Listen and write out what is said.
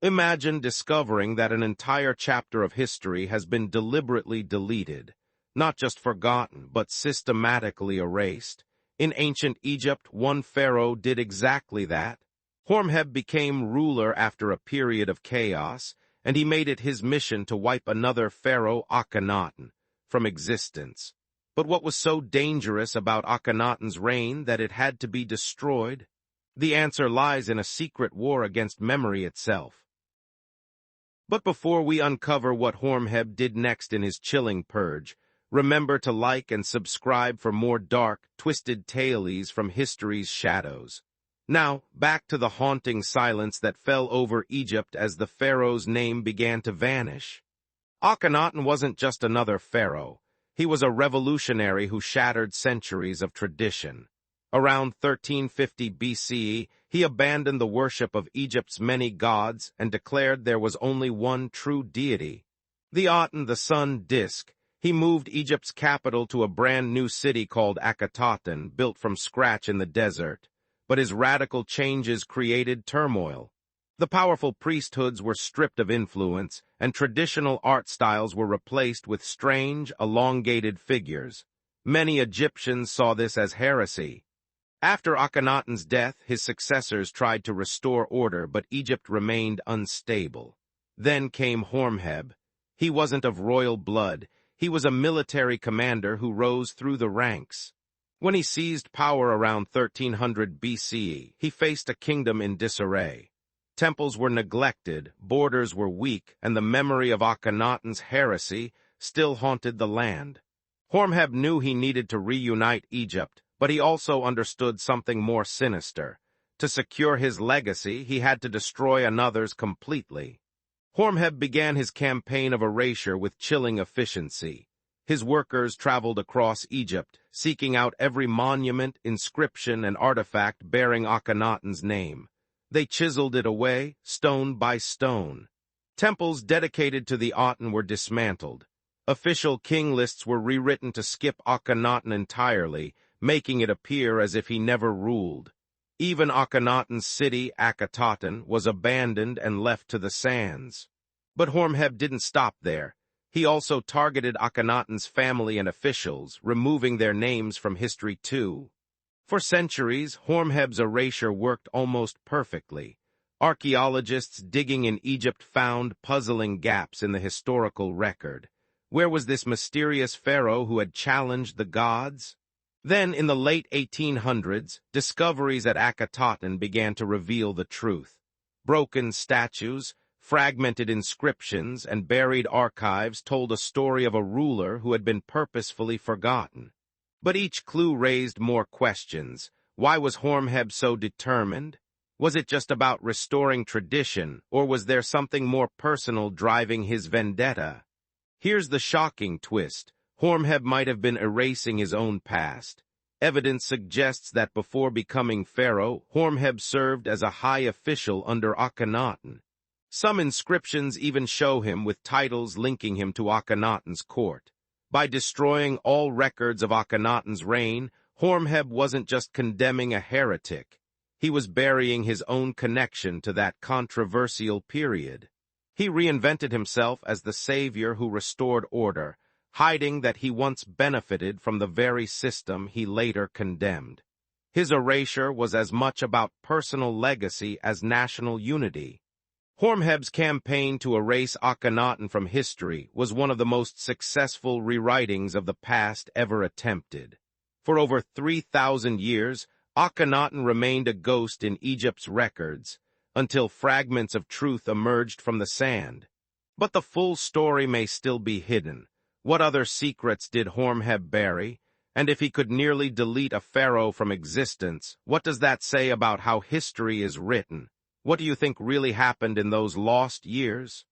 Imagine discovering that an entire chapter of history has been deliberately deleted, not just forgotten, but systematically erased. In ancient Egypt, one pharaoh did exactly that. Horemheb became ruler after a period of chaos, and he made it his mission to wipe another pharaoh, Akhenaten, from existence. But what was so dangerous about Akhenaten's reign that it had to be destroyed? The answer lies in a secret war against memory itself. But before we uncover what Horemheb did next in his chilling purge, remember to like and subscribe for more dark, twisted tales from history's shadows. Now, back to the haunting silence that fell over Egypt as the pharaoh's name began to vanish. Akhenaten wasn't just another pharaoh. He was a revolutionary who shattered centuries of tradition. Around 1350 BCE, he abandoned the worship of Egypt's many gods and declared there was only one true deity, the Aten, the sun disk. He moved Egypt's capital to a brand new city called Akhenaten, built from scratch in the desert. But his radical changes created turmoil. The powerful priesthoods were stripped of influence, and traditional art styles were replaced with strange, elongated figures. Many Egyptians saw this as heresy. After Akhenaten's death, his successors tried to restore order, but Egypt remained unstable. Then came Horemheb. He wasn't of royal blood. He was a military commander who rose through the ranks. When he seized power around 1300 BCE, he faced a kingdom in disarray. Temples were neglected, borders were weak, and the memory of Akhenaten's heresy still haunted the land. Horemheb knew he needed to reunite Egypt, but he also understood something more sinister. To secure his legacy, he had to destroy another's completely. Horemheb began his campaign of erasure with chilling efficiency. His workers traveled across Egypt, seeking out every monument, inscription, and artifact bearing Akhenaten's name. They chiseled it away, stone by stone. Temples dedicated to the Aten were dismantled. Official king lists were rewritten to skip Akhenaten entirely, making it appear as if he never ruled. Even Akhenaten's city, Akhenaten, was abandoned and left to the sands. But Horemheb didn't stop there. He also targeted Akhenaten's family and officials, removing their names from history too. For centuries, Horemheb's erasure worked almost perfectly. Archaeologists digging in Egypt found puzzling gaps in the historical record. Where was this mysterious pharaoh who had challenged the gods? Then, in the late 1800s, discoveries at Akhenaten began to reveal the truth. Broken statues, fragmented inscriptions, and buried archives told a story of a ruler who had been purposefully forgotten. But each clue raised more questions. Why was Horemheb so determined? Was it just about restoring tradition, or was there something more personal driving his vendetta? Here's the shocking twist. Horemheb might have been erasing his own past. Evidence suggests that before becoming pharaoh, Horemheb served as a high official under Akhenaten. Some inscriptions even show him with titles linking him to Akhenaten's court. By destroying all records of Akhenaten's reign, Horemheb wasn't just condemning a heretic. He was burying his own connection to that controversial period. He reinvented himself as the savior who restored order, hiding that he once benefited from the very system he later condemned. His erasure was as much about personal legacy as national unity. Horemheb's campaign to erase Akhenaten from history was one of the most successful rewritings of the past ever attempted. For over 3,000 years, Akhenaten remained a ghost in Egypt's records, until fragments of truth emerged from the sand. But the full story may still be hidden. What other secrets did Horemheb bury? And if he could nearly delete a pharaoh from existence, what does that say about how history is written? What do you think really happened in those lost years?